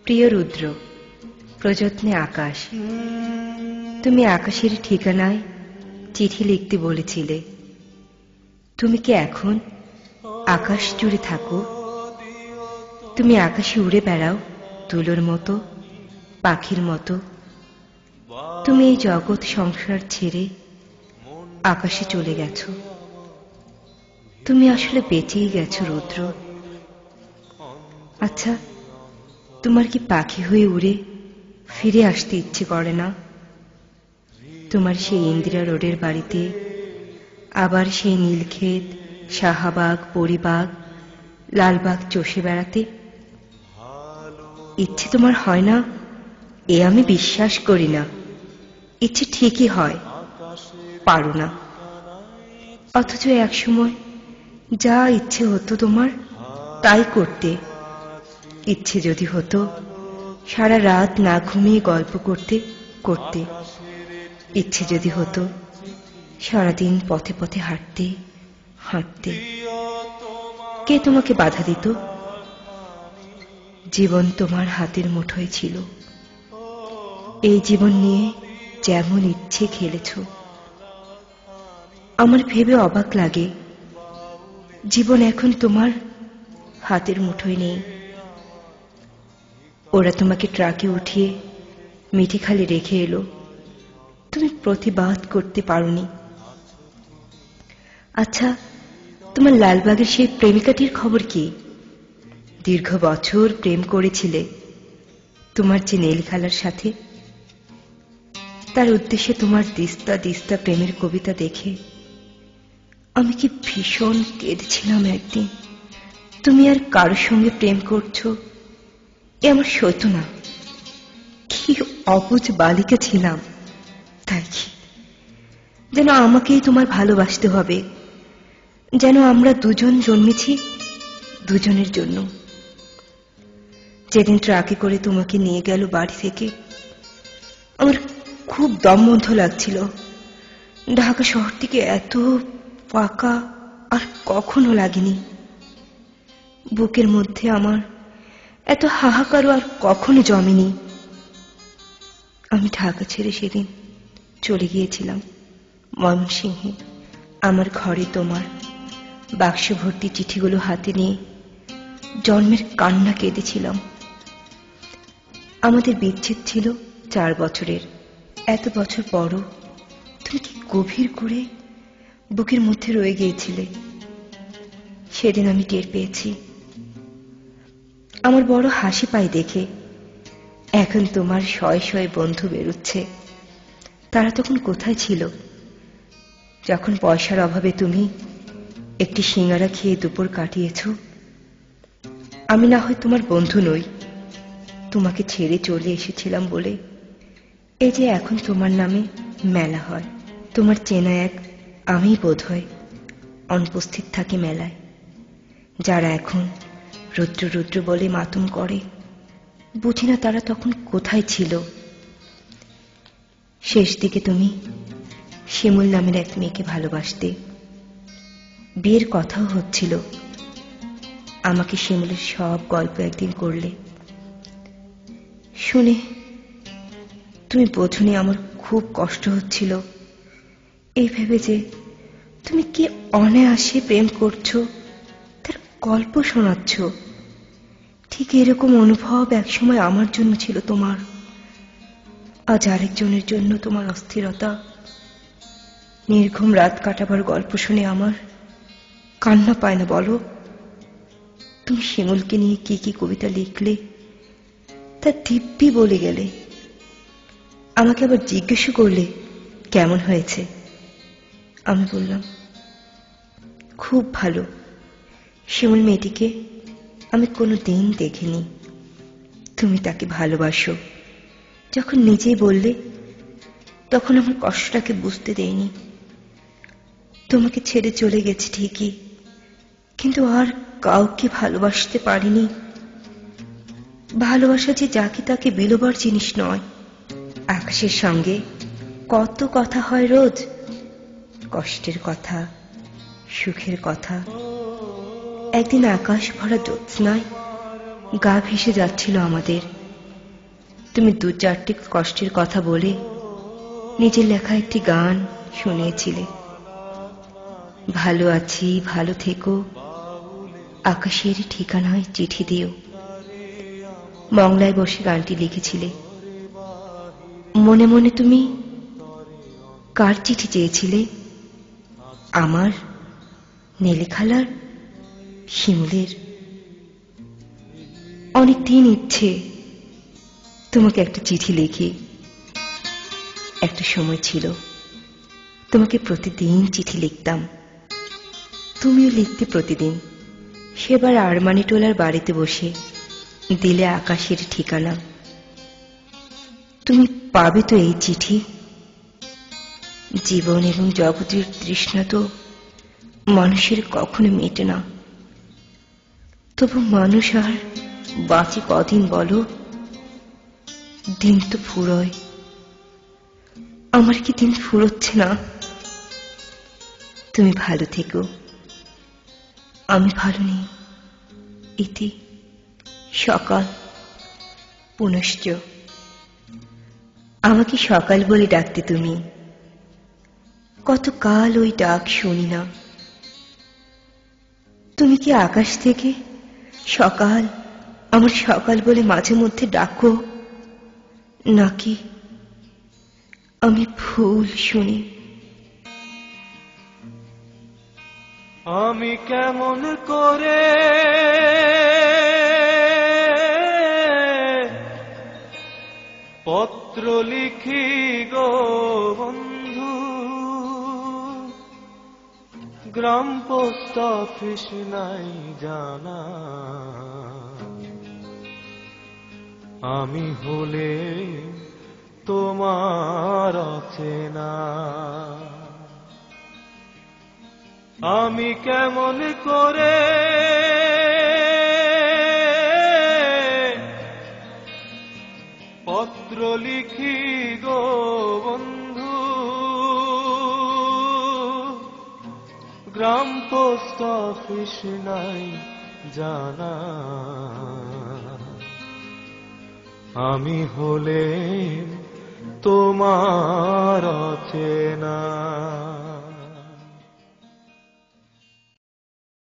প্রিয় রুদ্র, প্রযত্নে আকাশ। তুমি আকাশের ঠিকানায় চিঠি লিখতে বলেছিলে। তুমি কি এখন আকাশ জুড়ে থাকো? তুমি আকাশে উড়ে বেড়াও তুলোর মতো, পাখির মতো। তুমি এই জগৎ সংসার ছেড়ে আকাশে চলে গেছো। তুমি আসলে বেঁচেই গেছো রুদ্র। আচ্ছা, তোমার কি পাখি হয়ে উড়ে ফিরে আসতে ইচ্ছে করে না? তোমার সেই ইন্দিরা রোডের বাড়িতে, আবার সেই নীলক্ষেত, শাহবাগ, পরিবাগ, লালবাগ চষে বেড়াতে ইচ্ছে তোমার হয় না? এ আমি বিশ্বাস করি না। ইচ্ছে ঠিকই হয়, পারো না। অথচ একসময় যা ইচ্ছে হতো তোমার তাই করতে। ইচ্ছে যদি হতো সারা রাত না ঘুমিয়ে গল্প করতে করতে। ইচ্ছে যদি হতো সারাদিন পথে পথে হাঁটতে হাঁটতে। কে তোমাকে বাধা দিত? জীবন তোমার হাতের মুঠোয় ছিল। এই জীবন নিয়ে যেমন ইচ্ছে খেলেছ। আমার ভেবে অবাক লাগে, জীবন এখন তোমার হাতের মুঠোয় নেই। ওরা তোমাকে ট্রাকে উঠিয়ে মিঠিখালি রেখে এলো, তুমি প্রতিবাদ করতে পারোনি। আচ্ছা, তোমার লালবাগের সেই প্রেমিকাটির খবর কি? দীর্ঘ বছর প্রেম করেছিলে তোমার যে নীল খালার সাথে। তার উদ্দেশ্যে তোমার দিস্তা দিস্তা প্রেমের কবিতা দেখে আমি কি ভীষণ কেঁদেছিলাম একদিন। তুমি আর কারোর সঙ্গে প্রেম করছো এ আমার সইত না। কি অবুঝ বালিকা ছিলাম। তাই কি যেন আমাকেই তোমার ভালোবাসতে হবে, যেন আমরা দুজন জন্মেছি দুজনের জন্য। যেদিন ট্রাকে করে তোমাকে নিয়ে গেল বাড়ি থেকে, আমার খুব দমবন্ধ লাগছিল। ঢাকা শহর থেকে এত ফাঁকা আর কখনো লাগেনি। বুকের মধ্যে আমার এত হাহাকারও আর কখনো জমেনি। আমি ঢাকা ছেড়ে সেদিন চলে গিয়েছিলাম ময়মনসিংহে। আমার ঘরে তোমার বাক্স ভর্তি চিঠিগুলো হাতে নিয়ে জন্মের কান্না কেঁদেছিলাম। আমাদের বিচ্ছেদ ছিল 4 বছরের। এত বছর পরও তুমি কি গভীর করে বুকের মধ্যে রয়ে গিয়েছিলে। সেদিন আমি টের পেয়েছি। আমার বড় হাসি পায় দেখে। এখন তোমার শয়ে শয়ে বন্ধু বেরুচ্ছে। তারা তখন কোথায় ছিল যখন পয়সার অভাবে তুমি একটি সিঙ্গারা খেয়ে দুপুর কাটিয়েছ? আমি না হয় তোমার বন্ধু নই, তোমাকে ছেড়ে চলে এসেছিলাম বলে এই যে এখন তোমার নামে মেলা হয়। তোমার চেনা এক আমি বোধ হয় অনুপস্থিত থাকে মেলায়। যারা এখন রুদ্র রুদ্র বলে মাতম করে, বুঝি না তারা তখন কোথায় ছিল। শেষ দিকে তুমি শিমুল নামের এক মেয়েকে ভালোবাসতে। বিয়ের কথাও হচ্ছিল। আমাকে শিমুলের সব গল্প একদিন করলে। শুনে তুমি বোঝনি আমার খুব কষ্ট হচ্ছিল। এই ভেবে যে তুমি কি অনায়াসে প্রেম করছো, তার গল্প শোনাচ্ছ। ঠিক এরকম অনুভব একসময় আমার জন্য ছিল তোমার। আজ আরেকজনের জন্য তোমার অস্থিরতা। নির্ঘুম রাত কাটাবার গল্প শুনে আমার কান্না পায় না বলো? তুমি শিমুলকে নিয়ে কি কি কবিতা লিখলে তা দিব্যি বলে গেলে। আমাকে আবার জিজ্ঞেস করলে কেমন হয়েছে। আমি বললাম খুব ভালো। শিমুল মেয়েটিকে আমি কোনো দিন দেখিনি। তুমি তাকে ভালোবাসো যখন নিজেই বললে, তখন আমার কষ্টটাকে বুঝতে দেয়নি। তোমাকে ছেড়ে চলে গেছে ঠিকই, কিন্তু আর কাউকে ভালোবাসতে পারিনি। ভালোবাসা যে যাকে তাকে বিলোবার জিনিস নয়। আকাশের সঙ্গে কত কথা হয় রোজ, কষ্টের কথা, সুখের কথা। একদিন আকাশ ভরা জ্যোৎস্নায় গা ভেসে যাচ্ছিল আমাদের। তুমি 2-4টি কষ্টের কথা বলে নিজের লেখা একটি গান শুনিয়েছিলে। ভালো আছি, ভালো থেকো, আকাশের ঠিকানায় চিঠি দিও। মংলায় বসে গানটি লিখেছিলে। মনে মনে তুমি কার চিঠি চেয়েছিলে? আমার, নেলি খালার, শিমুলের? অনেকদিন ইচ্ছে তোমাকে একটা চিঠি লিখি। একটা সময় ছিল তোমাকে প্রতিদিন চিঠি লিখতাম, তুমিও লিখতে প্রতিদিন। সেবার আরমানিটোলার বাড়িতে বসে দিলে আকাশের ঠিকানা। তুমি পাবে তো এই চিঠি? জীবন এবং জগতের তৃষ্ণা তো মানুষের কখনো মেটে না। তবু মানুষ আর বাঁচে কদিন বলো? দিন তো ফুরোয়। আমার কি দিন ফুরোচ্ছে না? তুমি ভালো থেকো, আমি ভালো নেই। ইতি সকাল পুনশ্চ। আমাকে সকাল বলে ডাকতে তুমি। কতকাল ওই ডাক শুনি না। তুমি কি আকাশ থেকে সকাল, আমার সকাল বলে মাঝে মধ্যে ডাকো, নাকি আমি ভুল শুনি? আমি কেমন করে পত্র লিখি গো বন্ধু, গ্রাম পোস্ট অফিস নাই জানা। আমি হলে তোমার অচেনা। আমি কেমন করে পত্র লিখি গো বন্ধু, গ্রাম পোস্ট অফিস নাই জানা। আমি হলে তোমার অচেনা।